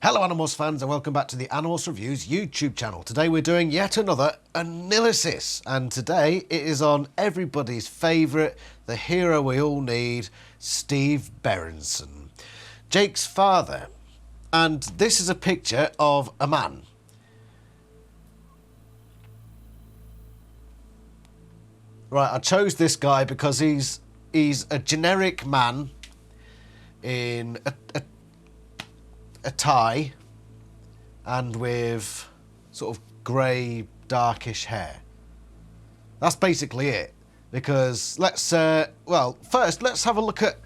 Hello Animorphs fans and welcome back to the Animorphs Reviews YouTube channel. Today we're doing yet another AniLysis, and today it is on everybody's favourite, the hero we all need, Steve Berenson, Jake's father. And this is a picture of a man. Right, I chose this guy because he's a generic man in a tie and with sort of grey, darkish hair. That's basically it. Because first let's have a look at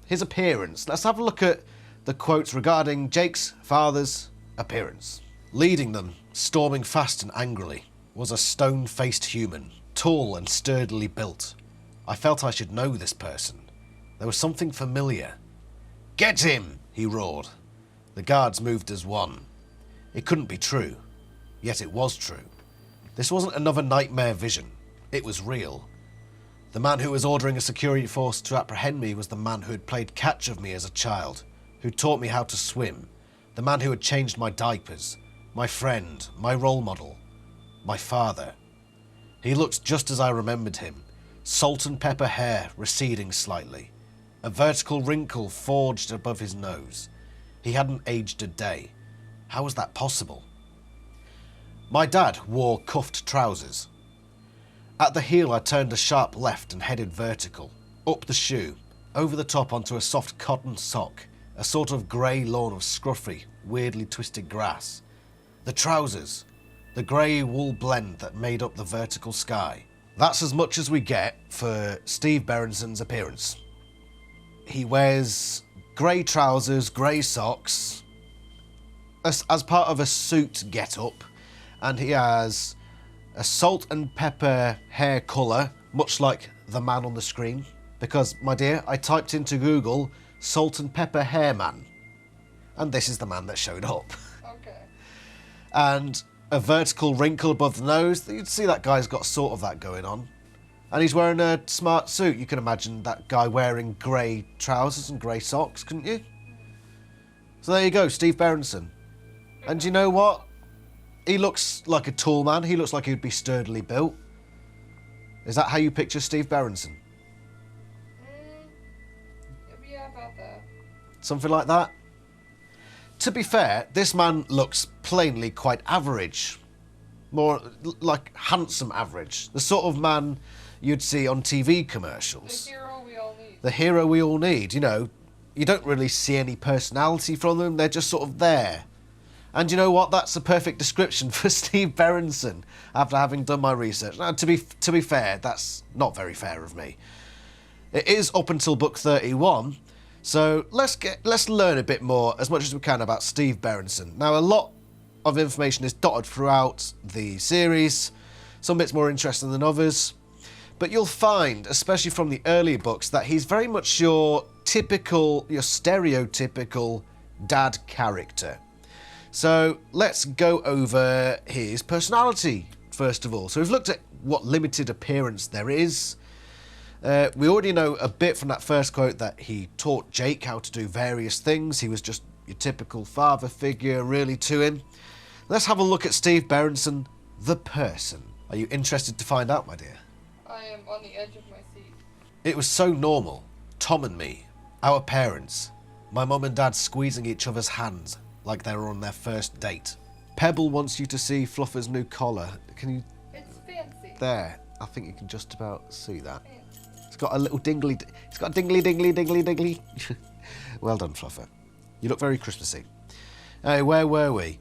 his appearance. Let's have a look at the quotes regarding Jake's father's appearance. Leading them, storming fast and angrily, was a stone-faced human, tall and sturdily built. I felt I should know this person. There was something familiar. "Get him!" he roared. The guards moved as one. It couldn't be true. Yet it was true. This wasn't another nightmare vision. It was real. The man who was ordering a security force to apprehend me was the man who had played catch of me as a child, who taught me how to swim, the man who had changed my diapers, my friend, my role model, my father. He looked just as I remembered him, salt and pepper hair receding slightly, a vertical wrinkle forged above his nose. He hadn't aged a day. How was that possible? My dad wore cuffed trousers. At the heel I turned a sharp left and headed vertical, up the shoe, over the top onto a soft cotton sock, a sort of grey lawn of scruffy, weirdly twisted grass. The trousers, the grey wool blend that made up the vertical sky. That's as much as we get for Steve Berenson's appearance. He wears grey trousers, grey socks, as part of a suit get-up, and he has a salt and pepper hair colour, much like the man on the screen. Because, my dear, I typed into Google, salt and pepper hair man, and this is the man that showed up. Okay. And a vertical wrinkle above the nose. You'd see that guy's got sort of that going on. And he's wearing a smart suit. You can imagine that guy wearing grey trousers and grey socks, couldn't you? So there you go, Steve Berenson. And you know what? He looks like a tall man. He looks like he'd be sturdily built. Is that how you picture Steve Berenson? Yeah, about that. Something like that? To be fair, this man looks plainly quite average. More like handsome average. The sort of man you'd see on TV commercials. The hero we all need. The hero we all need, you know. You don't really see any personality from them, they're just sort of there. And you know what, that's a perfect description for Steve Berenson, after having done my research. Now, to be fair, that's not very fair of me. It is up until book 31, so let's learn a bit more, as much as we can, about Steve Berenson. Now, a lot of information is dotted throughout the series, some bits more interesting than others. But you'll find, especially from the earlier books, that he's very much your stereotypical dad character. So let's go over his personality, first of all. So we've looked at what limited appearance there is. We already know a bit from that first quote that he taught Jake how to do various things. He was just your typical father figure, really, to him. Let's have a look at Steve Berenson, the person. Are you interested to find out, my dear? I am on the edge of my seat. It was so normal. Tom and me, our parents, my mum and dad squeezing each other's hands like they were on their first date. Pebble wants you to see Fluffer's new collar. Can you... It's fancy. There. I think you can just about see that. Yeah. It's got a little dingly... It's got a dingly. Well done, Fluffer. You look very Christmassy. Hey, where were we?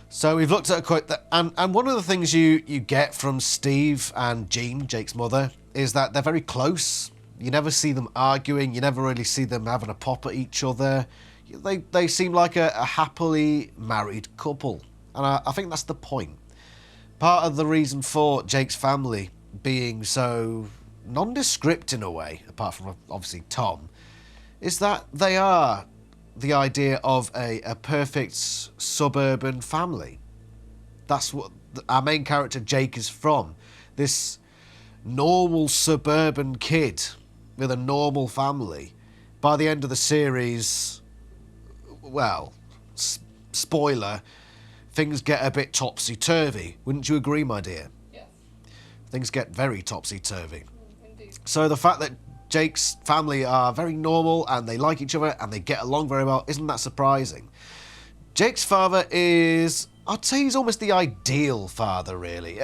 So we've looked at a quote that... And one of the things you get from Steve and Jean, Jake's mother, is that they're very close. You never see them arguing. You never really see them having a pop at each other. They seem like a happily married couple. And I think that's the point. Part of the reason for Jake's family being so nondescript in a way, apart from obviously Tom, is that they are the idea of a perfect suburban family. That's what our main character Jake is from. This normal suburban kid with a normal family. By the end of the series, well, spoiler, things get a bit topsy-turvy. Wouldn't you agree, my dear? Yes. Things get very topsy-turvy. Indeed. So the fact that Jake's family are very normal and they like each other and they get along very well, isn't that surprising? Jake's father is, I'd say he's almost the ideal father, really.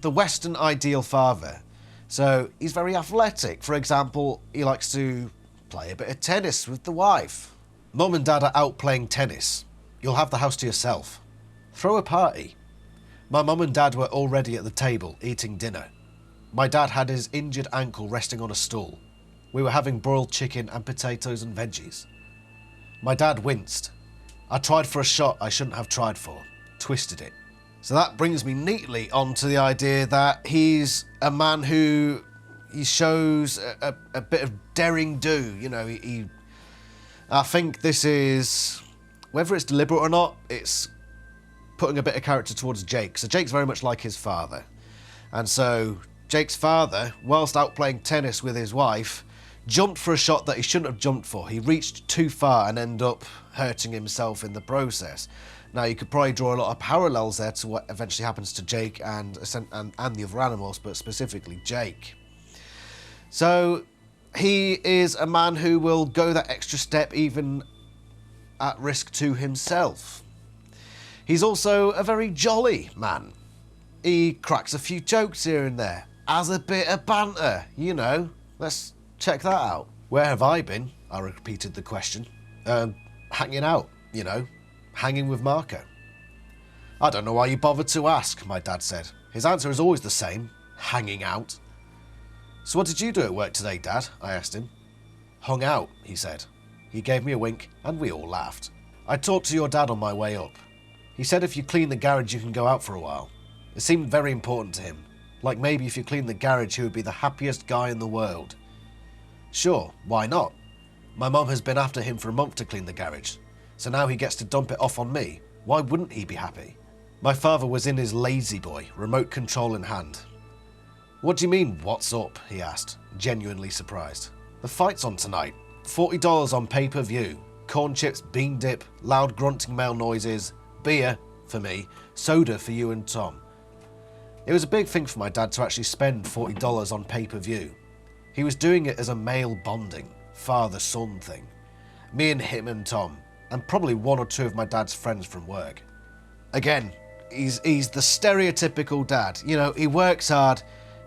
The Western ideal father. So he's very athletic. For example, he likes to play a bit of tennis with the wife. Mum and Dad are out playing tennis. You'll have the house to yourself. Throw a party. My mum and Dad were already at the table eating dinner. My dad had his injured ankle resting on a stool. We were having broiled chicken and potatoes and veggies. My dad winced. I tried for a shot I shouldn't have tried for. Twisted it. So that brings me neatly onto the idea that he's a man who he shows a bit of daring do. You know, I think this is, whether it's deliberate or not, it's putting a bit of character towards Jake. So Jake's very much like his father. And so Jake's father, whilst out playing tennis with his wife, jumped for a shot that he shouldn't have jumped for. He reached too far and ended up hurting himself in the process. Now, you could probably draw a lot of parallels there to what eventually happens to Jake and the other animals, but specifically Jake. So he is a man who will go that extra step even at risk to himself. He's also a very jolly man. He cracks a few jokes here and there, as a bit of banter, you know. Let's check that out. Where have I been? I repeated the question. Hanging out, you know. Hanging with Marco. I don't know why you bothered to ask, my dad said. His answer is always the same. Hanging out. So what did you do at work today, Dad? I asked him. Hung out, he said. He gave me a wink and we all laughed. I talked to your dad on my way up. He said if you clean the garage you can go out for a while. It seemed very important to him. Like maybe if you clean the garage he would be the happiest guy in the world. Sure, why not? My mum has been after him for a month to clean the garage. So now he gets to dump it off on me. Why wouldn't he be happy? My father was in his lazy boy, remote control in hand. What do you mean, what's up? He asked, genuinely surprised. The fight's on tonight. $40 on pay-per-view. Corn chips, bean dip, loud grunting male noises, beer, for me, soda for you and Tom. It was a big thing for my dad to actually spend $40 on pay-per-view. He was doing it as a male bonding, father-son thing. Me and him and Tom, and probably one or two of my dad's friends from work. Again, he's the stereotypical dad. You know, he works hard,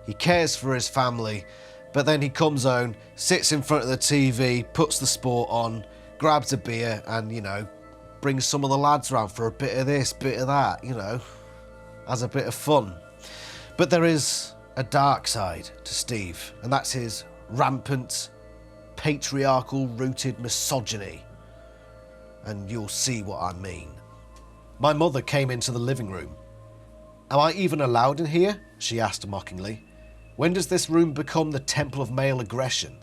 he cares for his family, but then he comes home, sits in front of the TV, puts the sport on, grabs a beer and, you know, brings some of the lads round for a bit of this, bit of that, you know, has a bit of fun. But there is a dark side to Steve, and that's his rampant, patriarchal-rooted misogyny. And you'll see what I mean. My mother came into the living room. Am I even allowed in here? She asked mockingly. When does this room become the temple of male aggression?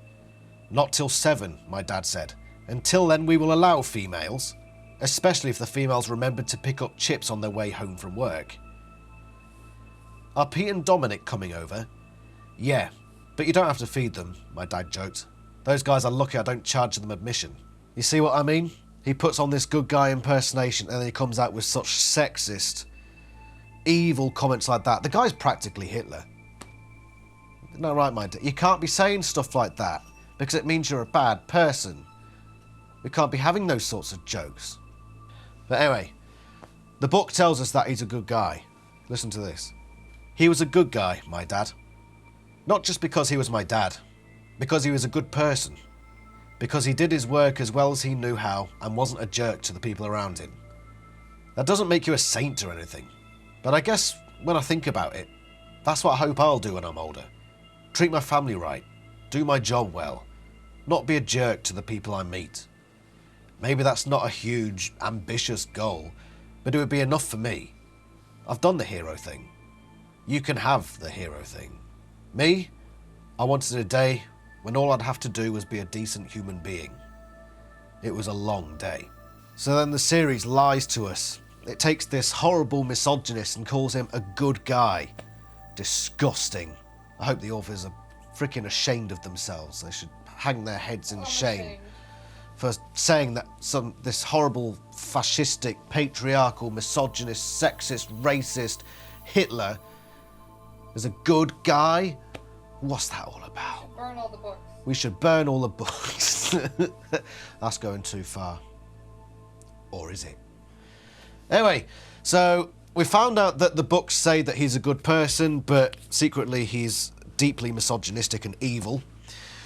Not till 7, my dad said. Until then we will allow females, especially if the females remembered to pick up chips on their way home from work. Are Pete and Dominic coming over? Yeah, but you don't have to feed them, my dad joked. Those guys are lucky I don't charge them admission. You see what I mean? He puts on this good guy impersonation and then he comes out with such sexist, evil comments like that. The guy's practically Hitler. Isn't that right, my dad? You can't be saying stuff like that because it means you're a bad person. We can't be having those sorts of jokes. But anyway, the book tells us that he's a good guy. Listen to this. He was a good guy, my dad. Not just because he was my dad, because he was a good person. Because he did his work as well as he knew how and wasn't a jerk to the people around him. That doesn't make you a saint or anything, but I guess when I think about it, that's what I hope I'll do when I'm older. Treat my family right, do my job well, not be a jerk to the people I meet. Maybe that's not a huge, ambitious goal, but it would be enough for me. I've done the hero thing. You can have the hero thing. Me, I wanted a day when all I'd have to do was be a decent human being. It was a long day. So then the series lies to us. It takes this horrible misogynist and calls him a good guy. Disgusting. I hope the authors are freaking ashamed of themselves. They should hang their heads in shame for saying that this horrible, fascistic, patriarchal, misogynist, sexist, racist Hitler is a good guy? What's that all about? Burn all the books. We should burn all the books. That's going too far. Or is it? Anyway, so we found out that the books say that he's a good person, but secretly he's deeply misogynistic and evil.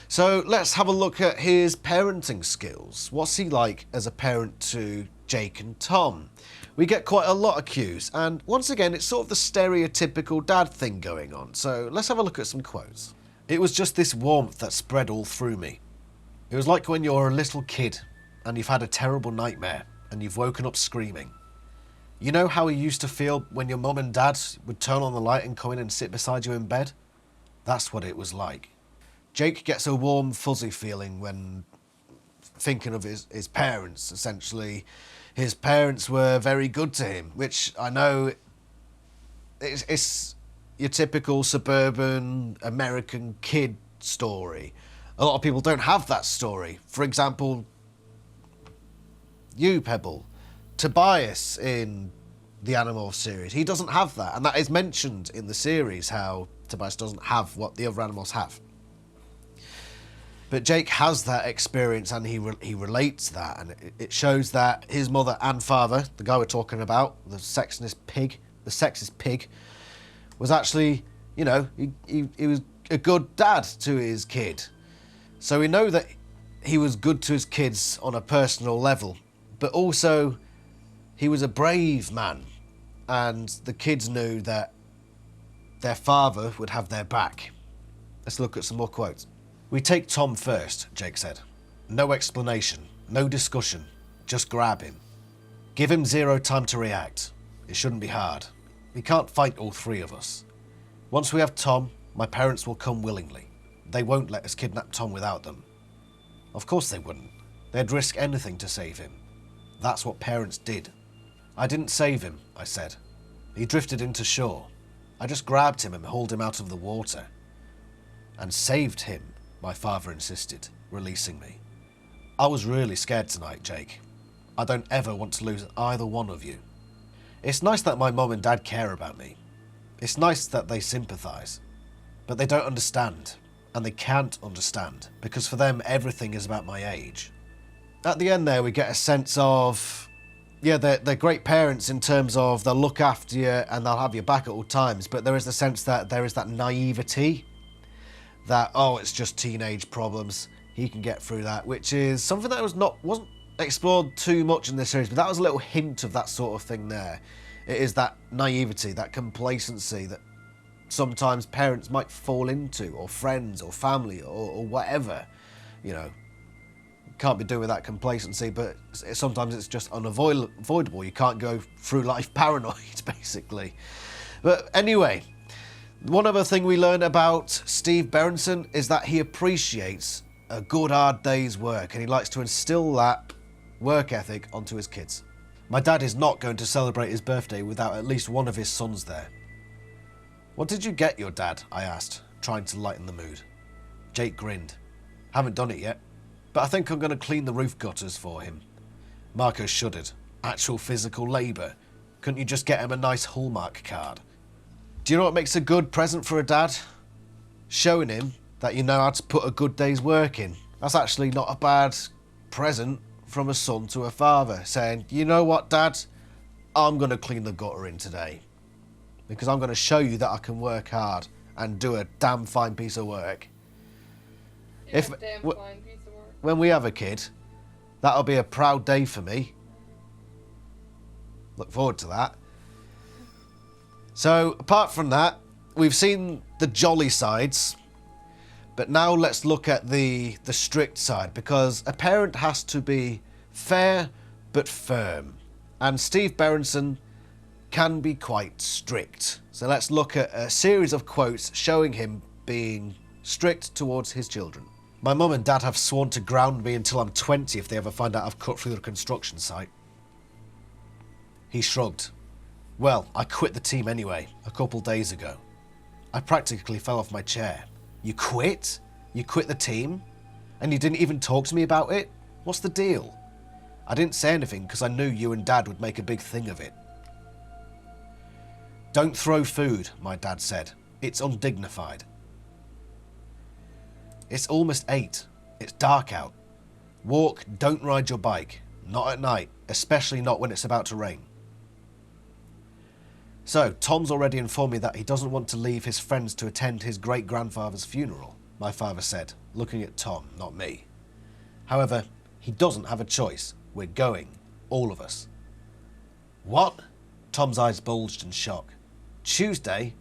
So let's have a look at his parenting skills. What's he like as a parent to Jake and Tom? We get quite a lot of cues, and once again, it's sort of the stereotypical dad thing going on. So let's have a look at some quotes. It was just this warmth that spread all through me. It was like when you're a little kid and you've had a terrible nightmare and you've woken up screaming. You know how you used to feel when your mum and dad would turn on the light and come in and sit beside you in bed? That's what it was like. Jake gets a warm, fuzzy feeling when thinking of his parents, essentially. His parents were very good to him, which I know it's your typical suburban American kid story. A lot of people don't have that story. For example, you, Pebble, Tobias in the Animorphs series, he doesn't have that, and that is mentioned in the series, how Tobias doesn't have what the other animals have. But Jake has that experience, and he relates that, and it shows that his mother and father, the guy we're talking about, the sexist pig, was actually, you know, he was a good dad to his kid. So we know that he was good to his kids on a personal level, but also he was a brave man, and the kids knew that their father would have their back. Let's look at some more quotes. We take Tom first, Jake said. No explanation, no discussion, just grab him. Give him zero time to react. It shouldn't be hard. We can't fight all three of us. Once we have Tom, my parents will come willingly. They won't let us kidnap Tom without them. Of course they wouldn't. They'd risk anything to save him. That's what parents did. I didn't save him, I said. He drifted into shore. I just grabbed him and hauled him out of the water. And saved him, my father insisted, releasing me. I was really scared tonight, Jake. I don't ever want to lose either one of you. It's nice that my mum and dad care about me. It's nice that they sympathise. But they don't understand. And they can't understand, because for them everything is about my age. At the end there we get a sense of, yeah, they're great parents in terms of they'll look after you and they'll have your back at all times, but there is the sense that there is that naivety, that, oh, it's just teenage problems, he can get through that, which is something that wasn't explored too much in this series, but that was a little hint of that sort of thing there. It is that naivety, that complacency that sometimes parents might fall into, or friends, or family, or whatever. You know, can't be doing with that complacency, but sometimes it's just unavoidable. You can't go through life paranoid, basically. But anyway, one other thing we learn about Steve Berenson is that he appreciates a good hard day's work, and he likes to instill that work ethic onto his kids. My dad is not going to celebrate his birthday without at least one of his sons there. What did you get your dad? I asked, trying to lighten the mood. Jake grinned. Haven't done it yet, but I think I'm going to clean the roof gutters for him. Marco shuddered. Actual physical labour. Couldn't you just get him a nice Hallmark card? Do you know what makes a good present for a dad? Showing him that you know how to put a good day's work in. That's actually not a bad present from a son to a father, saying, you know what, Dad? I'm going to clean the gutter in today, because I'm going to show you that I can work hard and do a damn fine piece of work. Yeah, fine piece of work. When we have a kid, that'll be a proud day for me. Look forward to that. So, apart from that, we've seen the jolly sides, but now let's look at the strict side, because a parent has to be fair but firm. And Steve Berenson can be quite strict. So let's look at a series of quotes showing him being strict towards his children. My mum and dad have sworn to ground me until I'm 20 if they ever find out I've cut through the construction site. He shrugged. Well, I quit the team anyway, a couple days ago. I practically fell off my chair. You quit? You quit the team? And you didn't even talk to me about it? What's the deal? I didn't say anything because I knew you and Dad would make a big thing of it. Don't throw food, my dad said. It's undignified. It's almost 8. It's dark out. Walk, don't ride your bike. Not at night, especially not when it's about to rain. So, Tom's already informed me that he doesn't want to leave his friends to attend his great-grandfather's funeral, my father said, looking at Tom, not me. However, he doesn't have a choice. We're going, all of us. What? Tom's eyes bulged in shock. Tuesday?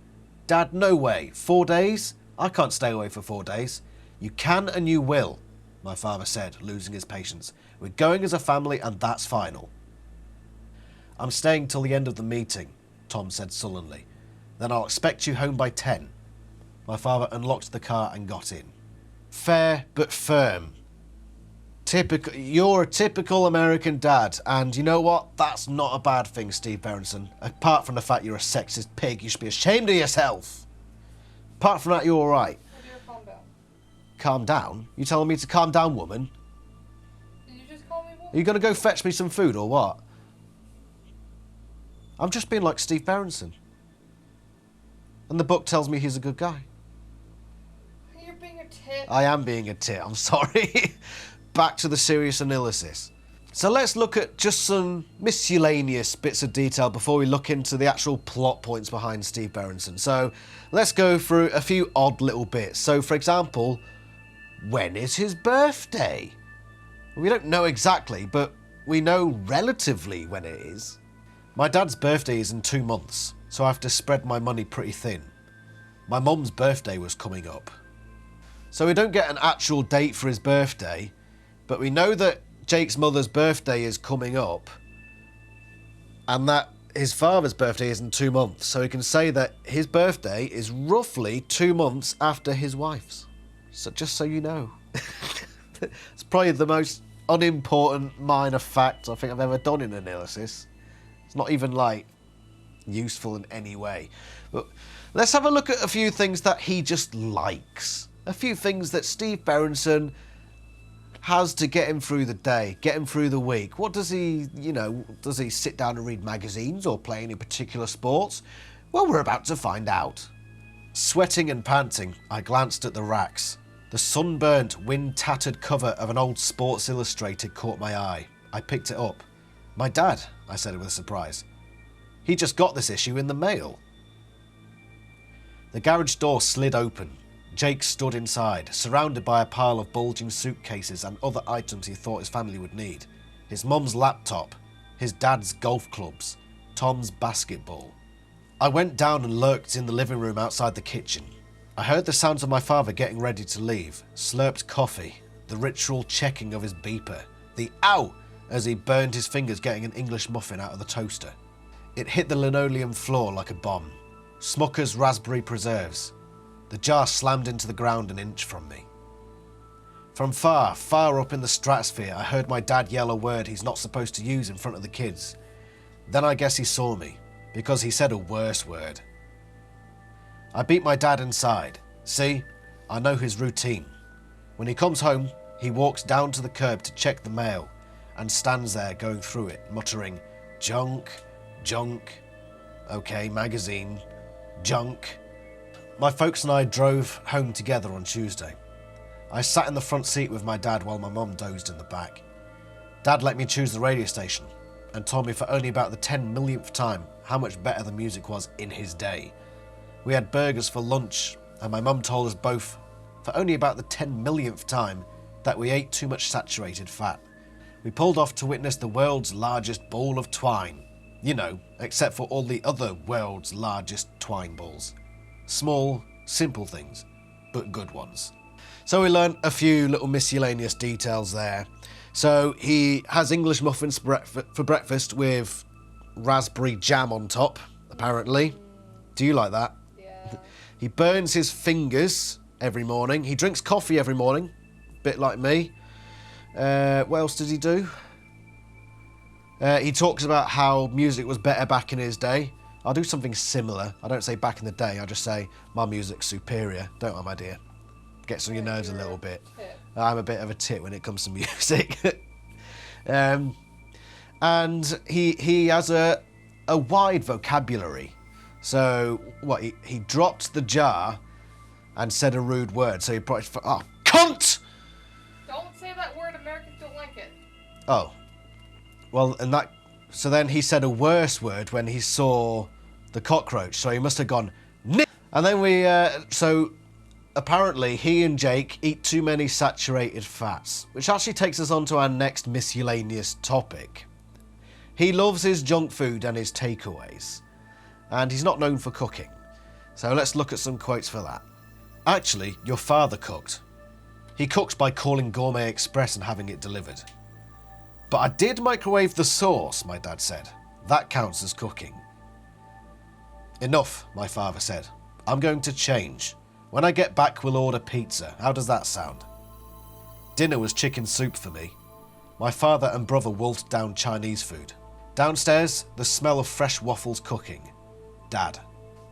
Dad, no way. 4 days? I can't stay away for 4 days. You can and you will, my father said, losing his patience. We're going as a family and that's final. I'm staying till the end of the meeting, Tom said sullenly. Then I'll expect you home by 10. My father unlocked the car and got in. Fair but firm. You're a typical American dad, and you know what? That's not a bad thing, Steve Berenson. Apart from the fact you're a sexist pig, you should be ashamed of yourself. Apart from that, you're alright. Calm down. Calm down? You telling me to calm down, woman? Did you just call me woman? Are you going to go fetch me some food or what? I'm just being like Steve Berenson. And the book tells me he's a good guy. You're being a tit. I am being a tit, I'm sorry. Back to the serious analysis. So let's look at just some miscellaneous bits of detail before we look into the actual plot points behind Steve Berenson. So let's go through a few odd little bits. So for example, when is his birthday? We don't know exactly, but we know relatively when it is. My dad's birthday is in 2 months, so I have to spread my money pretty thin. My mum's birthday was coming up. So we don't get an actual date for his birthday, but we know that Jake's mother's birthday is coming up and that his father's birthday is in 2 months. So we can say that his birthday is roughly 2 months after his wife's. So just so you know. It's probably the most unimportant minor fact I think I've ever done in AniLysis. It's not even like useful in any way. But let's have a look at a few things that he just likes. A few things that Steve Berenson has to get him through the day, get him through the week. What does he, does he sit down and read magazines or play any particular sports? Well, we're about to find out. Sweating and panting, I glanced at the racks. The sunburnt, wind-tattered cover of an old Sports Illustrated caught my eye. I picked it up. My dad, I said with surprise. He just got this issue in the mail. The garage door slid open. Jake stood inside, surrounded by a pile of bulging suitcases and other items he thought his family would need. His mum's laptop, his dad's golf clubs, Tom's basketball. I went down and lurked in the living room outside the kitchen. I heard the sounds of my father getting ready to leave, slurped coffee, the ritual checking of his beeper, the ow as he burned his fingers getting an English muffin out of the toaster. It hit the linoleum floor like a bomb. Smucker's raspberry preserves. The jar slammed into the ground an inch from me. From far, far up in the stratosphere, I heard my dad yell a word he's not supposed to use in front of the kids. Then I guess he saw me, because he said a worse word. I beat my dad inside. See, I know his routine. When he comes home, he walks down to the curb to check the mail and stands there going through it, muttering, junk, junk, okay, magazine, junk. My folks and I drove home together on Tuesday. I sat in the front seat with my dad while my mum dozed in the back. Dad let me choose the radio station and told me for only about the 10 millionth time how much better the music was in his day. We had burgers for lunch and my mum told us both for only about the 10 millionth time that we ate too much saturated fat. We pulled off to witness the world's largest ball of twine. You know, except for all the other world's largest twine balls. Small, simple things, but good ones. So we learned a few little miscellaneous details there. So he has English muffins for breakfast with raspberry jam on top, apparently. Do you like that? Yeah. He burns his fingers every morning. He drinks coffee every morning, bit like me. What else did he do? He talks about how music was better back in his day. I'll do something similar. I don't say back in the day, I just say my music's superior, don't I, my dear? Gets on your nerves a little bit. I'm a bit of a tit when it comes to music. And he has a wide vocabulary. So, what, he dropped the jar and said a rude word. So he brought it, oh, cunt! Don't say that word. Americans don't like it. Oh. Well, so then he said a worse word when he saw the cockroach. So he must have gone, nip. And then so apparently he and Jake eat too many saturated fats, which actually takes us on to our next miscellaneous topic. He loves his junk food and his takeaways, and he's not known for cooking. So let's look at some quotes for that. Actually, your father cooked. He cooks by calling Gourmet Express and having it delivered. But I did microwave the sauce, my dad said. That counts as cooking. Enough, my father said. I'm going to change. When I get back, we'll order pizza. How does that sound? Dinner was chicken soup for me. My father and brother wolfed down Chinese food. Downstairs, the smell of fresh waffles cooking. Dad.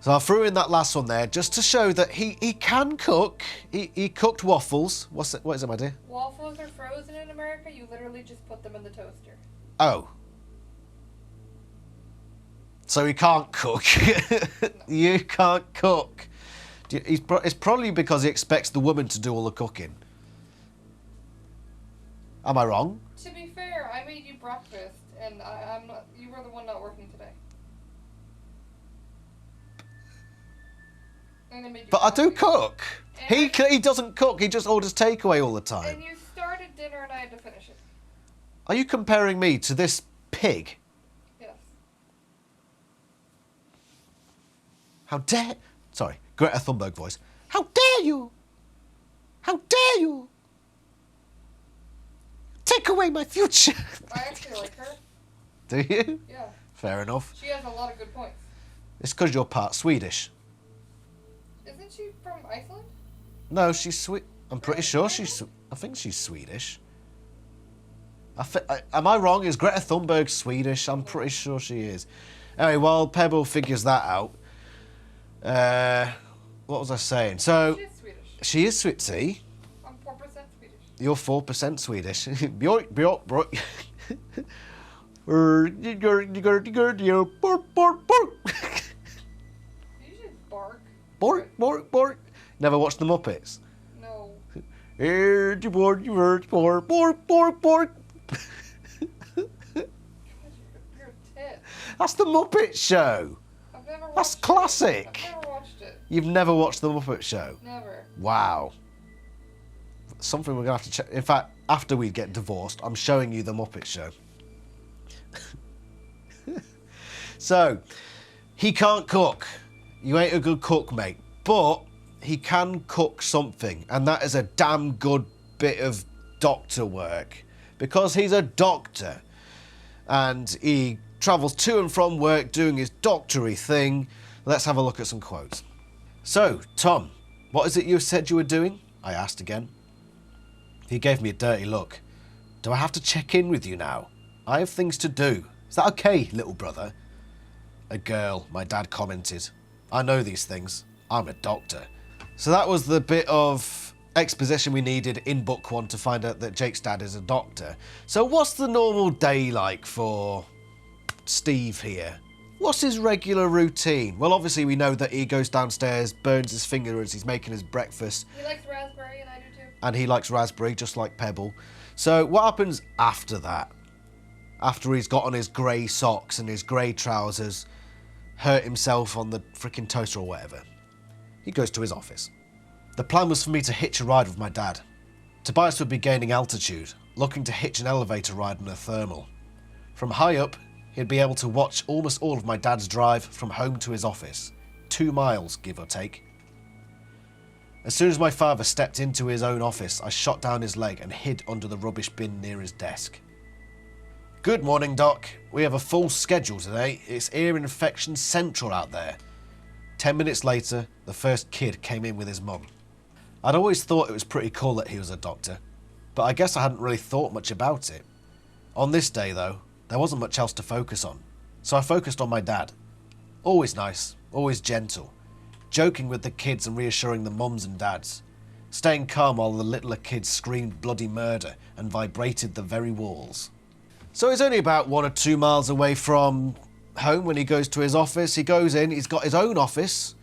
So I threw in that last one there just to show that he can cook. He cooked waffles. What is it, my dear? Waffles are frozen in America. You literally just put them in the toaster. Oh. So he can't cook. No. You can't cook. It's probably because he expects the woman to do all the cooking. Am I wrong? To be fair, I made you breakfast, and I'm not. You were the one not working today. And I made you But I do coffee. cook. He doesn't cook. He just orders takeaway all the time. And you started dinner, and I had to finish it. Are you comparing me to this pig? Yes. How dare... Sorry, Greta Thunberg voice. How dare you? How dare you? Take away my future. I actually like her. Do you? Yeah. Fair enough. She has a lot of good points. It's because you're part Swedish. Isn't she from Iceland? No, she's sweet. I'm pretty sure she's... I think she's Swedish. Am I wrong? Is Greta Thunberg Swedish? I'm pretty sure she is. Anyway, while Pebble figures that out... what was I saying? So... She is Swedish. She is Swedish. See? I'm 4% Swedish. You're 4% Swedish. You just bark. Bork. Never watched the Muppets? No. Bork. You're a tit. That's the Muppet Show. I've never watched That's it. classic. I've never watched it. You've never watched the Muppet Show? Never. Wow. Something we're going to have to check. In fact, after we get divorced, I'm showing you the Muppet Show. So, he can't cook. You ain't a good cook, mate. But he can cook something. And that is a damn good bit of doctor work. Because he's a doctor. And he travels to and from work doing his doctory thing. Let's have a look at some quotes. So, Tom, what is it you said you were doing? I asked again. He gave me a dirty look. Do I have to check in with you now? I have things to do. Is that okay, little brother? A girl, my dad commented. I know these things. I'm a doctor. So that was the bit of exposition we needed in book one to find out that Jake's dad is a doctor. So what's the normal day like for Steve here? What's his regular routine? Well, obviously we know that he goes downstairs, burns his finger as he's making his breakfast. He likes raspberry, and I do too. And he likes raspberry, just like Pebble. So what happens after that? After he's got on his grey socks and his grey trousers, hurt himself on the freaking toaster or whatever. He goes to his office. The plan was for me to hitch a ride with my dad. Tobias would be gaining altitude, looking to hitch an elevator ride on a thermal. From high up, he'd be able to watch almost all of my dad's drive from home to his office. 2 miles, give or take. As soon as my father stepped into his own office, I shot down his leg and hid under the rubbish bin near his desk. Good morning, Doc. We have a full schedule today. It's ear infection central out there. 10 minutes later, the first kid came in with his mum. I'd always thought it was pretty cool that he was a doctor, but I guess I hadn't really thought much about it. On this day, though, there wasn't much else to focus on, so I focused on my dad. Always nice, always gentle, joking with the kids and reassuring the mums and dads, staying calm while the littler kids screamed bloody murder and vibrated the very walls. So he's only about 1 or 2 miles away from home when he goes to his office. He goes in, he's got his own office,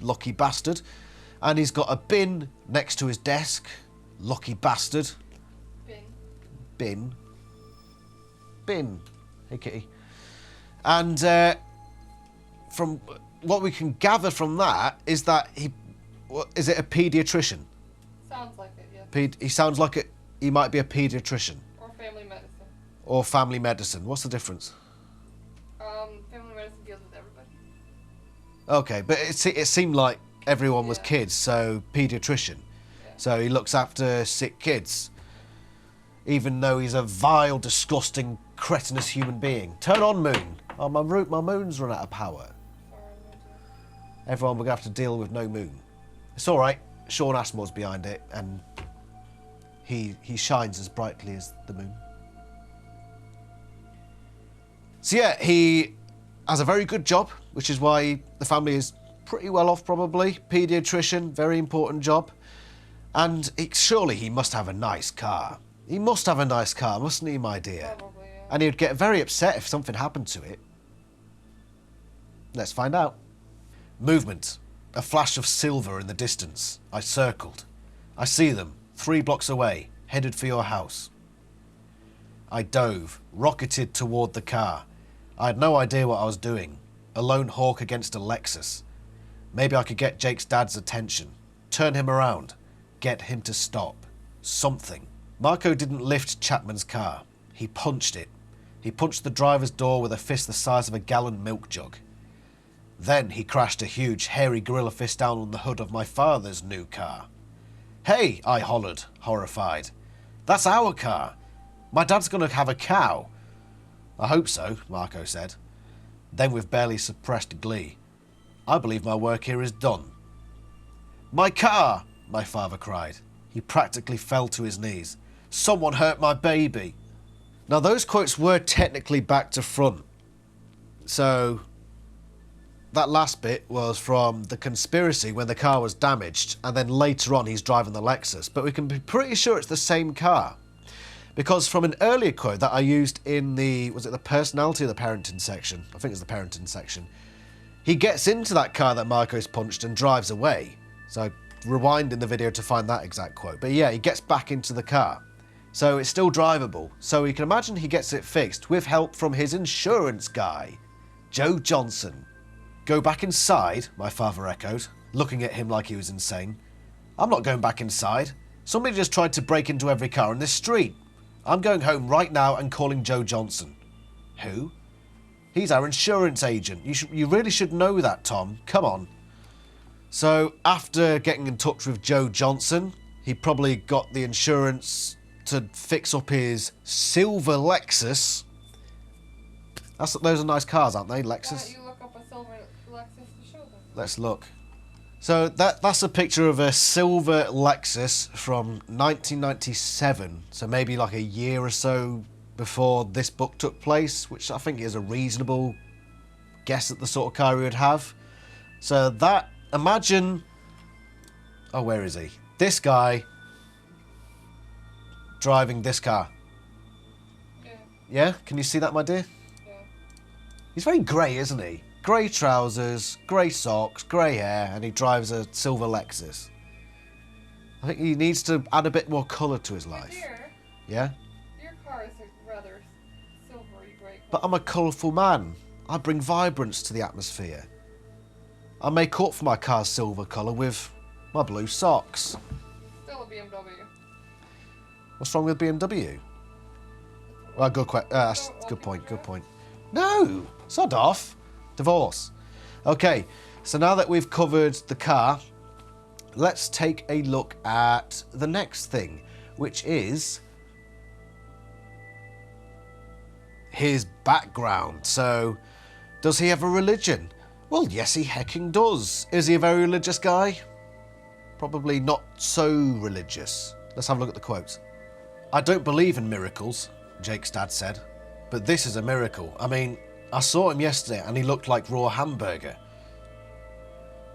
lucky bastard, and he's got a bin next to his desk, lucky bastard. Bin. Hey, kitty. And from what we can gather from that is that is it a paediatrician? Sounds like it, yeah. He sounds like he might be a paediatrician. Or family medicine. Or family medicine. What's the difference? Family medicine deals with everybody. Okay, but it seemed like everyone was kids, so paediatrician. Yeah. So he looks after sick kids. Even though he's a vile, disgusting, cretinous human being. Turn on, moon. Oh, my moon's run out of power. Sorry, Everyone will have to deal with no moon. It's all right. Sean Ashmore's behind it, and he shines as brightly as the moon. So yeah, he has a very good job, which is why the family is pretty well off probably. Paediatrician, very important job. And surely he must have a nice car. He must have a nice car, mustn't he, my dear? Probably, yeah. And he'd get very upset if something happened to it. Let's find out. Movement. A flash of silver in the distance. I circled. I see them, 3 blocks away, headed for your house. I dove, rocketed toward the car. I had no idea what I was doing. A lone hawk against a Lexus. Maybe I could get Jake's dad's attention. Turn him around. Get him to stop. Something. Marco didn't lift Chapman's car. He punched it. He punched the driver's door with a fist the size of a gallon milk jug. Then he crashed a huge, hairy gorilla fist down on the hood of my father's new car. Hey, I hollered, horrified. That's our car. My dad's going to have a cow. I hope so, Marco said. Then with barely suppressed glee, I believe my work here is done. My car, my father cried. He practically fell to his knees. Someone hurt my baby. Now those quotes were technically back to front. So that last bit was from the conspiracy when the car was damaged, and then later on he's driving the Lexus. But we can be pretty sure it's the same car. Because from an earlier quote that I used in was it the personality or the parenting section? I think it's the parenting section. He gets into that car that Marco's punched and drives away. So rewind in the video to find that exact quote. But yeah, he gets back into the car. So it's still drivable. So you can imagine he gets it fixed with help from his insurance guy, Joe Johnson. Go back inside, my father echoed, looking at him like he was insane. I'm not going back inside. Somebody just tried to break into every car in this street. I'm going home right now and calling Joe Johnson. Who? He's our insurance agent. You really should know that, Tom. Come on. So after getting in touch with Joe Johnson, he probably got the insurance to fix up his silver Lexus. Those are nice cars, aren't they, Lexus? You look up a silver Lexus to show them. Let's look. So that's a picture of a silver Lexus from 1997. So maybe like a year or so before this book took place, which I think is a reasonable guess at the sort of car he would have. So that, imagine, oh, where is he? This guy driving this car. Yeah. Yeah? Can you see that, my dear? Yeah. He's very grey, isn't he? Grey trousers, grey socks, grey hair, and he drives a silver Lexus. I think he needs to add a bit more colour to his life. Dear, Yeah? your car is a rather silvery grey But I'm a colourful man. I bring vibrance to the atmosphere. I make up for my car's silver colour with my blue socks. Still a BMW. What's wrong with BMW? Well, good point, good point. No! Sod off. Divorce. Okay, so now that we've covered the car, let's take a look at the next thing, which is his background. So, does he have a religion? Well, yes, he hecking does. Is he a very religious guy? Probably not so religious. Let's have a look at the quotes. I don't believe in miracles, Jake's dad said, but this is a miracle. I mean, I saw him yesterday and he looked like raw hamburger.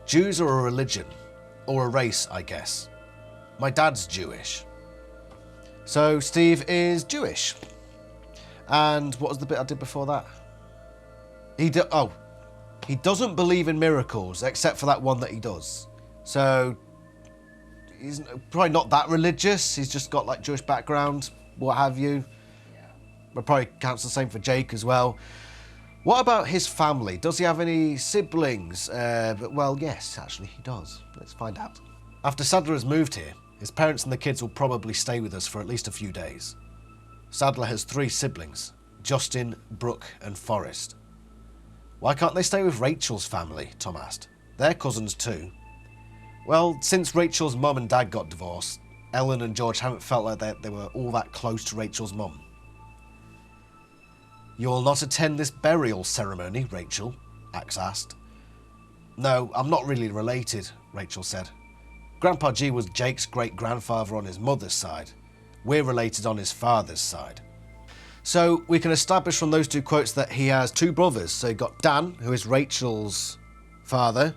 Jews are a religion, or a race, I guess. My dad's Jewish. So Steve is Jewish. And what was the bit I did before that? He doesn't believe in miracles, except for that one that he does. So he's probably not that religious. He's just got like Jewish background, what have you. Yeah. But probably counts the same for Jake as well. What about his family? Does he have any siblings? Well, yes, actually he does. Let's find out. After Sadler has moved here, his parents and the kids will probably stay with us for at least a few days. Sadler has 3 siblings, Justin, Brooke and Forrest. Why can't they stay with Rachel's family? Tom asked. They're cousins too. Well, since Rachel's mum and dad got divorced, Ellen and George haven't felt like they were all that close to Rachel's mum. You'll not attend this burial ceremony, Rachel? Axe asked. No, I'm not really related, Rachel said. Grandpa G was Jake's great-grandfather on his mother's side. We're related on his father's side. So we can establish from those 2 quotes that he has 2 brothers. So you've got Dan, who is Rachel's father.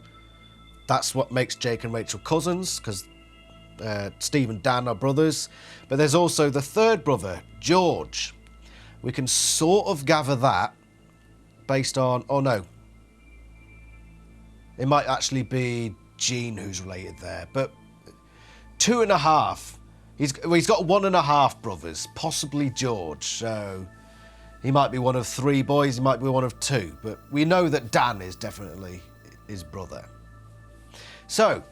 That's what makes Jake and Rachel cousins, because Steve and Dan are brothers. But there's also the 3rd brother, George. We can sort of gather that based on... Oh, no. It might actually be Gene who's related there. But 2.5. He's got 1.5 brothers, possibly George. So he might be one of 3 boys, he might be one of 2. But we know that Dan is definitely his brother. So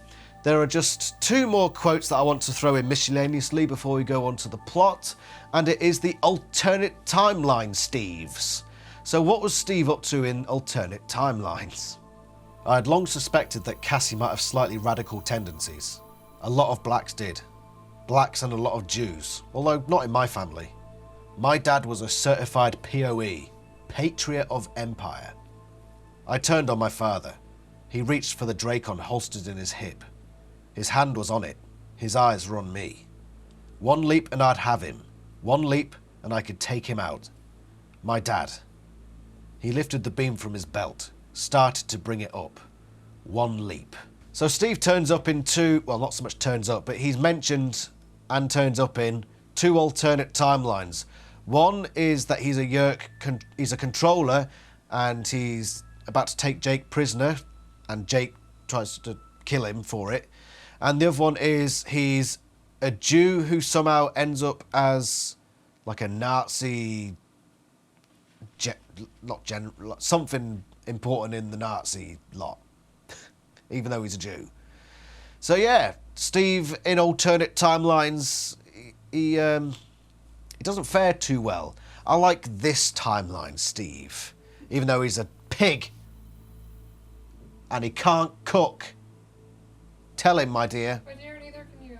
there are just 2 more quotes that I want to throw in miscellaneously before we go on to the plot. And it is the alternate timeline Steves. So what was Steve up to in alternate timelines? I had long suspected that Cassie might have slightly radical tendencies. A lot of blacks did. Blacks and a lot of Jews, although not in my family. My dad was a certified POE, Patriot of Empire. I turned on my father. He reached for the Dracon holstered in his hip. His hand was on it. His eyes were on me. 1 leap and I'd have him. 1 leap and I could take him out. My dad. He lifted the beam from his belt, started to bring it up. 1 leap. So Steve turns up in 2, well, not so much turns up, but he's mentioned and turns up in 2 alternate timelines. One is that he's a Yerk, he's a controller, and he's about to take Jake prisoner, and Jake tries to kill him for it. And the other one is he's a Jew who somehow ends up as like a Nazi, something important in the Nazi lot, even though he's a Jew. So yeah, Steve in alternate timelines, he doesn't fare too well. I like this timeline, Steve, even though he's a pig and he can't cook. Tell him, my dear. My dear, neither can you.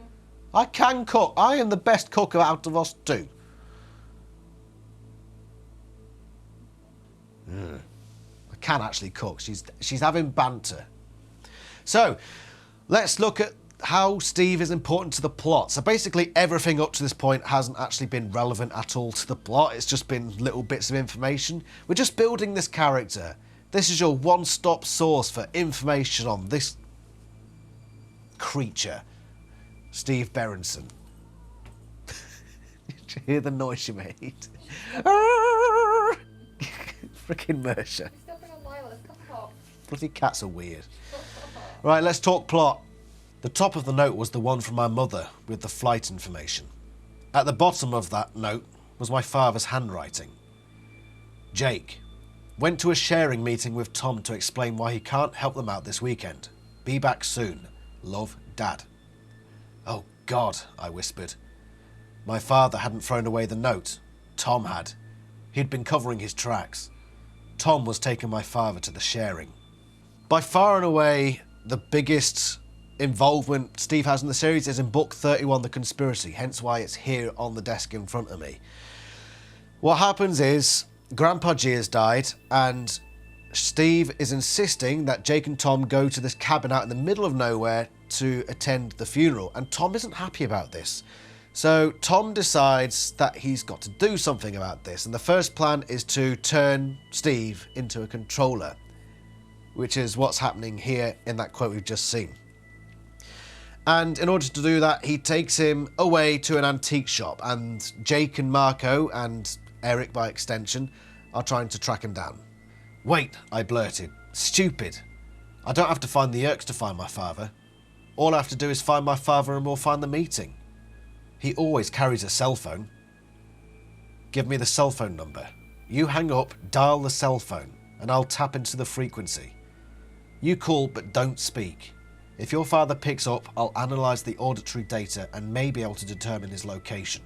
I can cook. I am the best cook out of us 2. I can actually cook. She's having banter. So, let's look at how Steve is important to the plot. So basically everything up to this point hasn't actually been relevant at all to the plot. It's just been little bits of information. We're just building this character. This is your one-stop source for information on this creature, Steve Berenson. Did you hear the noise you made? Freaking Mercer. Stepping on Lila's, come on. Bloody cats are weird. Right, let's talk plot. The top of the note was the one from my mother with the flight information. At the bottom of that note was my father's handwriting. Jake. Went to a sharing meeting with Tom to explain why he can't help them out this weekend. Be back soon. Love, Dad. Oh God, I whispered. My father hadn't thrown away the note. Tom had. He'd been covering his tracks. Tom was taking my father to the sharing. By far and away, the biggest involvement Steve has in the series is in book 31, The Conspiracy, hence why it's here on the desk in front of me. What happens is, Grandpa G has died, and Steve is insisting that Jake and Tom go to this cabin out in the middle of nowhere to attend the funeral, and Tom isn't happy about this. So Tom decides that he's got to do something about this, and the first plan is to turn Steve into a controller, which is what's happening here in that quote we've just seen. And in order to do that, he takes him away to an antique shop, and Jake and Marco and Eric by extension, are trying to track him down. Wait, I blurted. Stupid. I don't have to find the Yerks to find my father. All I have to do is find my father and we'll find the meeting. He always carries a cell phone. Give me the cell phone number. You hang up, dial the cell phone, and I'll tap into the frequency. You call, but don't speak. If your father picks up, I'll analyse the auditory data and may be able to determine his location.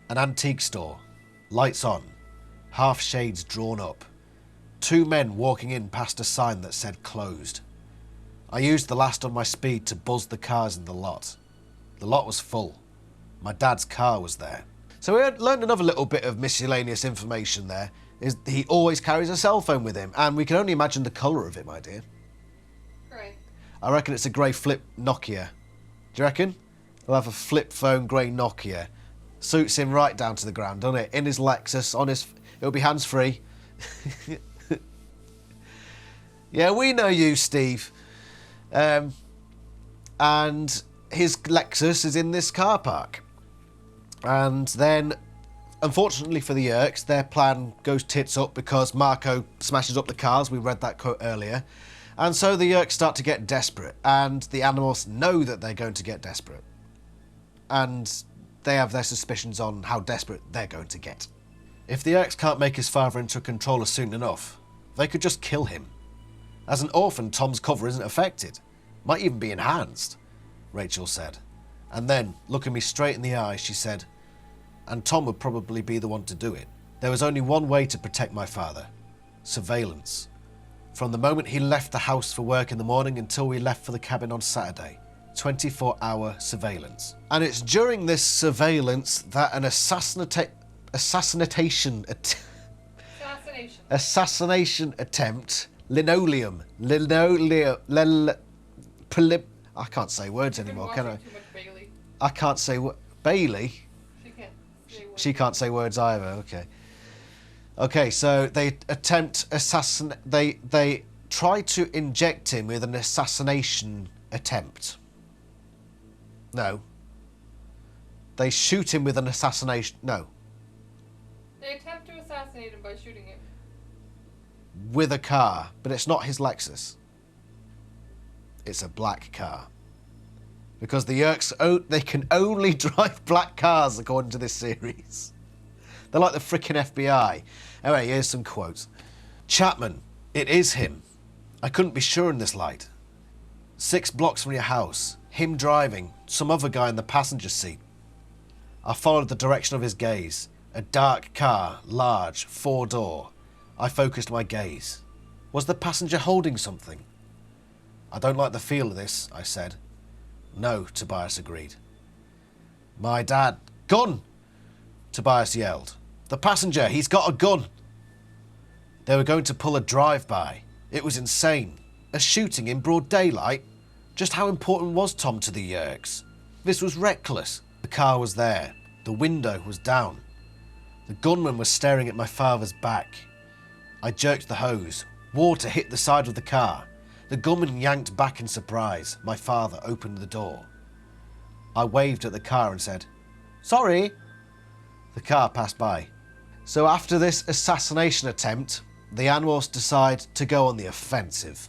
An antique store. Lights on. Half shades drawn up. 2 men walking in past a sign that said closed. I used the last of my speed to buzz the cars in the lot. The lot was full. My dad's car was there. So we had learned another little bit of miscellaneous information there. Is he always carries a cell phone with him, and we can only imagine the colour of it, my dear. Right. I reckon it's a grey flip Nokia. Do you reckon? He'll have a flip phone grey Nokia. Suits him right down to the ground, doesn't it? In his Lexus, on his... It'll be hands-free. Yeah, we know you, Steve. And his Lexus is in this car park. And then, unfortunately for the Yerks, their plan goes tits up because Marco smashes up the cars. We read that quote earlier. And so the Yerks start to get desperate. And the Animorphs know that they're going to get desperate. And they have their suspicions on how desperate they're going to get. If the Yerks can't make his father into a controller soon enough, they could just kill him. As an orphan, Tom's cover isn't affected. Might even be enhanced, Rachel said. And then, looking me straight in the eye, she said, and Tom would probably be the one to do it. There was only one way to protect my father. Surveillance. From the moment he left the house for work in the morning until we left for the cabin on Saturday. 24-hour surveillance. And it's during this surveillance that an assassination attempt, I can't say words anymore, can I? I can't say Bailey. She can't say words either. Okay. Okay, so they attempt They try to inject him with an assassination attempt. No. They shoot him with an assassination. No. They attempt to assassinate him by shooting him. With a car, but it's not his Lexus. It's a black car. Because the Yerks, they can only drive black cars according to this series. They're like the frickin' FBI. Anyway, here's some quotes. Chapman, it is him. I couldn't be sure in this light. 6 blocks from your house. Him driving. Some other guy in the passenger seat. I followed the direction of his gaze. A dark car, large, 4-door. I focused my gaze. Was the passenger holding something? I don't like the feel of this, I said. No, Tobias agreed. My dad... Gun! Tobias yelled. The passenger, he's got a gun! They were going to pull a drive-by. It was insane. A shooting in broad daylight? Just how important was Tom to the Yerks? This was reckless. The car was there. The window was down. The gunman was staring at my father's back. I jerked the hose. Water hit the side of the car. The gunman yanked back in surprise. My father opened the door. I waved at the car and said, "Sorry." The car passed by. So after this assassination attempt, the Animorphs decide to go on the offensive.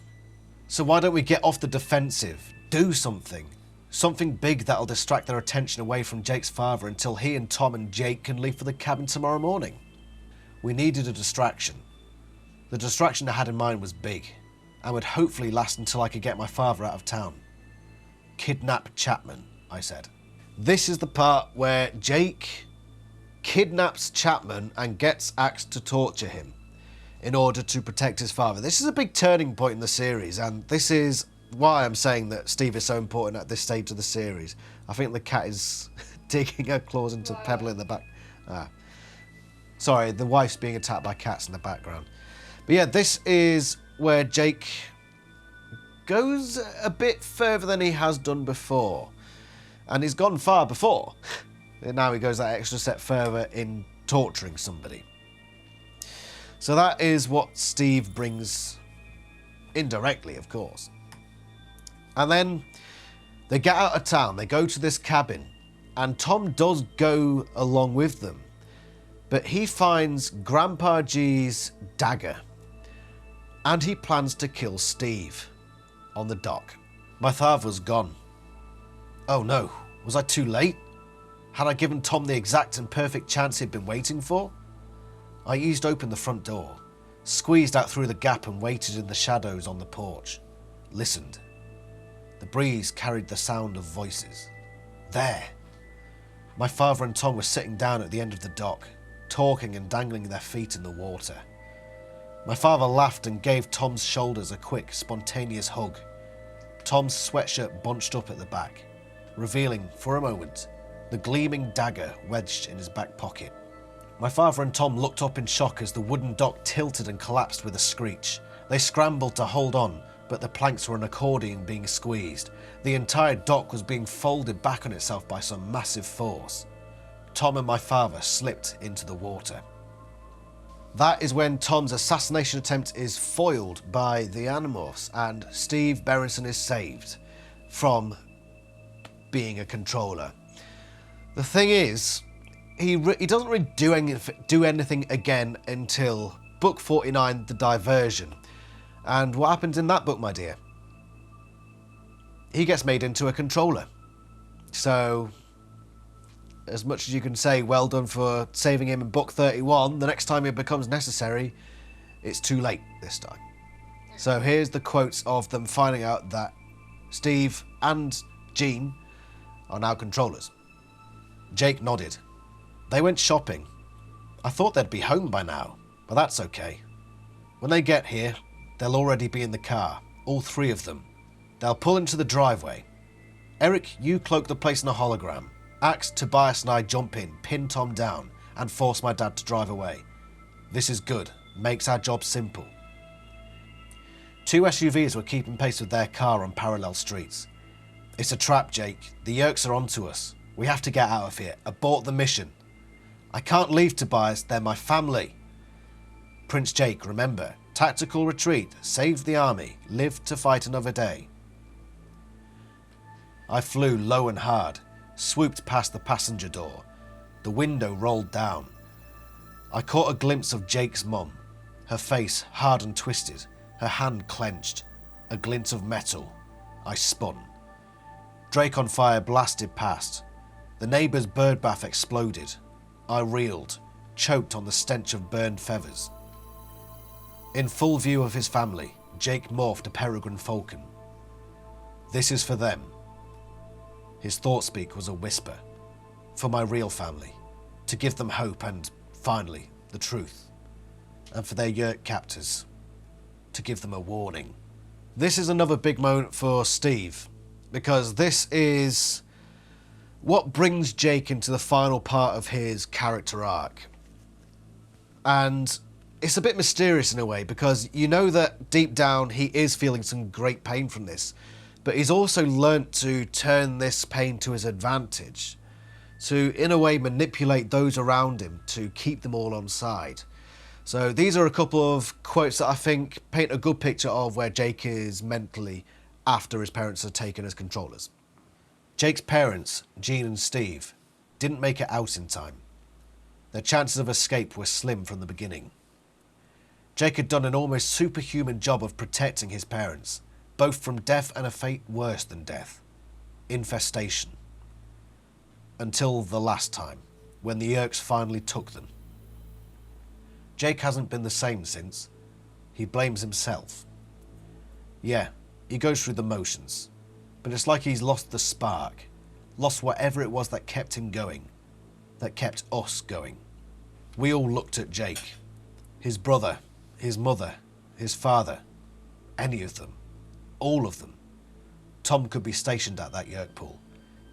So why don't we get off the defensive? Do something. Something big that'll distract their attention away from Jake's father until he and Tom and Jake can leave for the cabin tomorrow morning. We needed a distraction. The distraction I had in mind was big, and would hopefully last until I could get my father out of town. Kidnap Chapman, I said. This is the part where Jake kidnaps Chapman and gets Axe to torture him in order to protect his father. This is a big turning point in the series, and this is why I'm saying that Steve is so important at this stage of the series. I think the cat is digging her claws into Pebble in the back. Sorry, the wife's being attacked by cats in the background. But yeah, this is where Jake goes a bit further than he has done before. And he's gone far before. And now he goes that extra step further in torturing somebody. So that is what Steve brings indirectly, of course. And then they get out of town. They go to this cabin. And Tom does go along with them. But he finds Grandpa G's dagger, and he plans to kill Steve on the dock. My father was gone. Oh no, was I too late? Had I given Tom the exact and perfect chance he'd been waiting for? I eased open the front door, squeezed out through the gap and waited in the shadows on the porch. Listened. The breeze carried the sound of voices. There. My father and Tom were sitting down at the end of the dock, talking and dangling their feet in the water. My father laughed and gave Tom's shoulders a quick, spontaneous hug. Tom's sweatshirt bunched up at the back, revealing, for a moment, the gleaming dagger wedged in his back pocket. My father and Tom looked up in shock as the wooden dock tilted and collapsed with a screech. They scrambled to hold on, but the planks were an accordion being squeezed. The entire dock was being folded back on itself by some massive force. Tom and my father slipped into the water. That is when Tom's assassination attempt is foiled by the Animorphs and Steve Berenson is saved from being a controller. The thing is, he doesn't really do anything again until book 49, The Diversion. And what happens in that book, my dear? He gets made into a controller. So, as much as you can say, well done for saving him in book 31, the next time it becomes necessary, it's too late this time. So here's the quotes of them finding out that Steve and Jean are now controllers. Jake nodded. They went shopping. I thought they'd be home by now, but that's okay. When they get here, they'll already be in the car, all three of them. They'll pull into the driveway. Eric, you cloak the place in a hologram. Axe, Tobias and I jump in, pin Tom down, and force my dad to drive away. This is good. Makes our job simple. 2 SUVs were keeping pace with their car on parallel streets. It's a trap, Jake. The Yerks are onto us. We have to get out of here. Abort the mission. I can't leave, Tobias. They're my family. Prince Jake, remember. Tactical retreat. Save the army. Live to fight another day. I flew low and hard, swooped past the passenger door. The window rolled down. I caught a glimpse of Jake's mum, her face hard and twisted, her hand clenched, a glint of metal. I spun. Drake on Fire blasted past. The neighbour's bird bath exploded. I reeled, choked on the stench of burned feathers. In full view of his family, Jake morphed a peregrine falcon. This is for them. His thought speak was a whisper. For my real family. To give them hope and, finally, the truth. And for their Yerk captors. To give them a warning. This is another big moment for Steve. Because this is what brings Jake into the final part of his character arc. And it's a bit mysterious in a way, because you know that deep down he is feeling some great pain from this. But he's also learnt to turn this pain to his advantage. To, in a way, manipulate those around him to keep them all on side. So these are a couple of quotes that I think paint a good picture of where Jake is mentally after his parents are taken as controllers. Jake's parents, Jean and Steve, didn't make it out in time. Their chances of escape were slim from the beginning. Jake had done an almost superhuman job of protecting his parents, both from death and a fate worse than death. Infestation. Until the last time, when the Yerks finally took them. Jake hasn't been the same since. He blames himself. Yeah, he goes through the motions, but it's like he's lost the spark, lost whatever it was that kept him going, that kept us going. We all looked at Jake, his brother, his mother, his father, any of them, all of them. Tom could be stationed at that Yerk pool.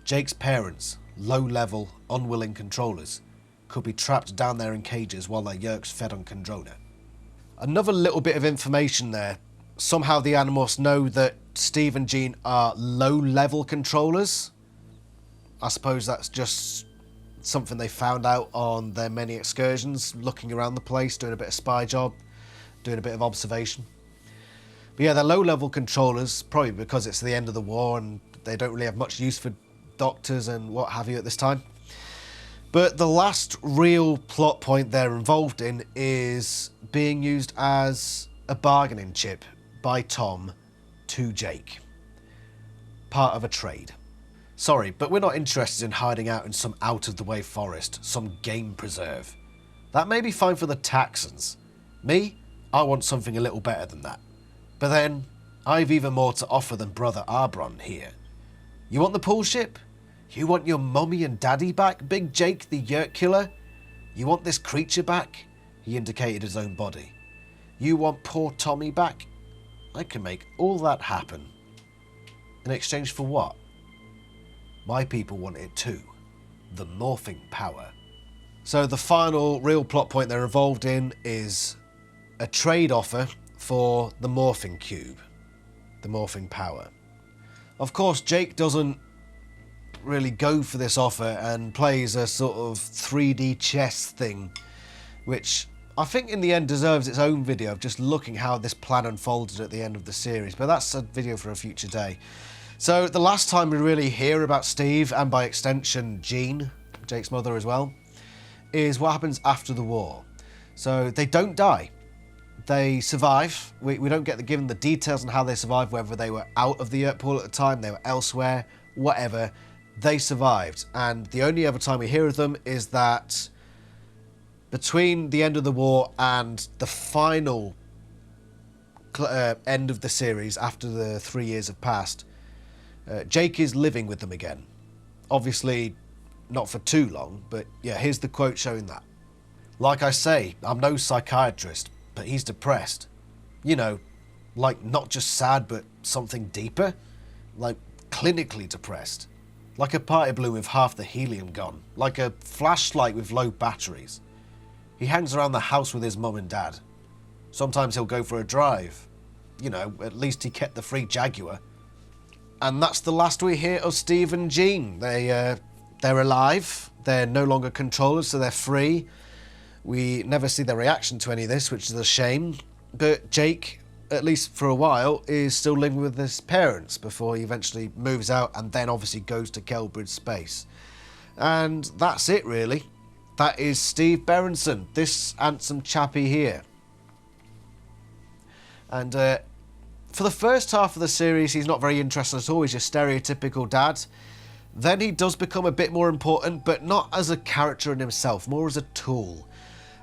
Jake's parents, low-level, unwilling controllers, could be trapped down there in cages while their Yerks fed on Kandrona. Another little bit of information there. Somehow the Animorphs know that Steve and Jean are low-level controllers. I suppose that's just something they found out on their many excursions, looking around the place, doing a bit of spy job, doing a bit of observation. But yeah, they're low-level controllers, probably because it's the end of the war and they don't really have much use for doctors and what have you at this time. But the last real plot point they're involved in is being used as a bargaining chip by Tom to Jake. Part of a trade. Sorry, but we're not interested in hiding out in some out-of-the-way forest, some game preserve. That may be fine for the Texans. Me, I want something a little better than that. But then, I've even more to offer than Brother Arbron here. You want the pool ship? You want your mummy and daddy back, Big Jake the Yurt Killer? You want this creature back? He indicated his own body. You want poor Tommy back? I can make all that happen. In exchange for what? My people want it too. The morphing power. So the final real plot point they're involved in is a trade offer for the morphing cube. The morphing power. Of course, Jake doesn't really go for this offer and plays a sort of 3D chess thing, which I think in the end deserves its own video of just looking how this plan unfolded at the end of the series, but that's a video for a future day. So the last time we really hear about Steve, and by extension Jean, Jake's mother as well, is what happens after the war. So they don't die. They survive. We don't get given the details on how they survived, whether they were out of the Yurt pool at the time, they were elsewhere, whatever. They survived. And the only other time we hear of them is that between the end of the war and the final end of the series, after the 3 years have passed, Jake is living with them again. Obviously, not for too long, but yeah, here's the quote showing that. Like I say, I'm no psychiatrist, but he's depressed. You know, like not just sad, but something deeper. Like clinically depressed. Like a party balloon with half the helium gone. Like a flashlight with low batteries. He hangs around the house with his mum and dad. Sometimes he'll go for a drive. You know, at least he kept the free Jaguar. And that's the last we hear of Steve and Jean. They're alive. They're no longer controllers, so they're free. We never see their reaction to any of this, which is a shame. But Jake, at least for a while, is still living with his parents before he eventually moves out and then obviously goes to Kelbridge Space. And that's it, really. That is Steve Berenson, this handsome chappie here. And for the first half of the series, he's not very interesting at all. He's your stereotypical dad. Then he does become a bit more important, but not as a character in himself, more as a tool.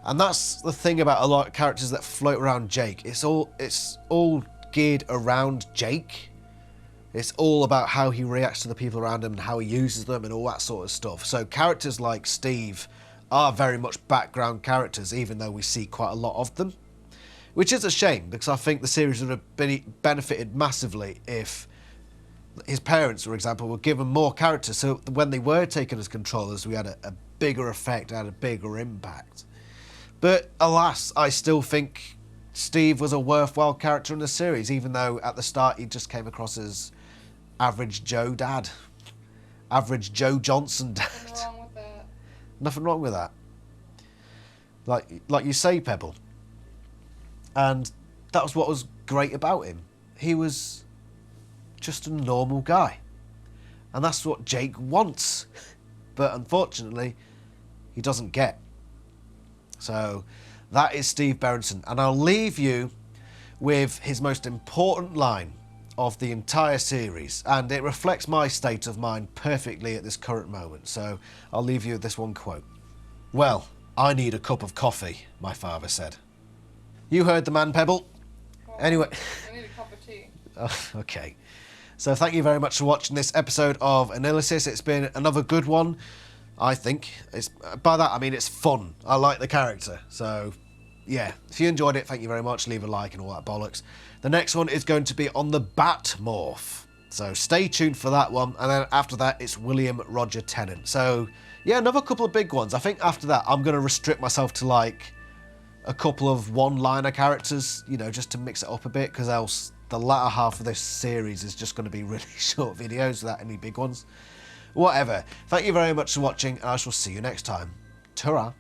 And that's the thing about a lot of characters that float around Jake. It's all geared around Jake. It's all about how he reacts to the people around him and how he uses them and all that sort of stuff. So characters like Steve are very much background characters, even though we see quite a lot of them. Which is a shame, because I think the series would have benefited massively if his parents, for example, were given more characters, so when they were taken as controllers, we had a bigger effect, had a bigger impact. But alas, I still think Steve was a worthwhile character in the series, even though at the start he just came across as average Joe dad. Average Joe Johnson dad. Nothing wrong with that. Nothing wrong with that. Like you say, Pebble. And that was what was great about him. He was just a normal guy. And that's what Jake wants. But unfortunately, he doesn't get. So that is Steve Berenson. And I'll leave you with his most important line of the entire series. And it reflects my state of mind perfectly at this current moment. So I'll leave you with this one quote. "Well, I need a cup of coffee," my father said. You heard the man, Pebble. Well, Anyway. I need a cup of tea. Oh, okay. So thank you very much for watching this episode of AniLysis. It's been another good one, I think. By that, I mean it's fun. I like the character. So, yeah. If you enjoyed it, thank you very much. Leave a like and all that bollocks. The next one is going to be on the Batmorph. So stay tuned for that one. And then after that, it's William Roger Tennant. So, yeah, another couple of big ones. I think after that, I'm going to restrict myself to, like, a couple of one-liner characters, you know, just to mix it up a bit, because else the latter half of this series is just going to be really short videos without any big ones. Whatever. Thank you very much for watching, and I shall see you next time. Ta-ra.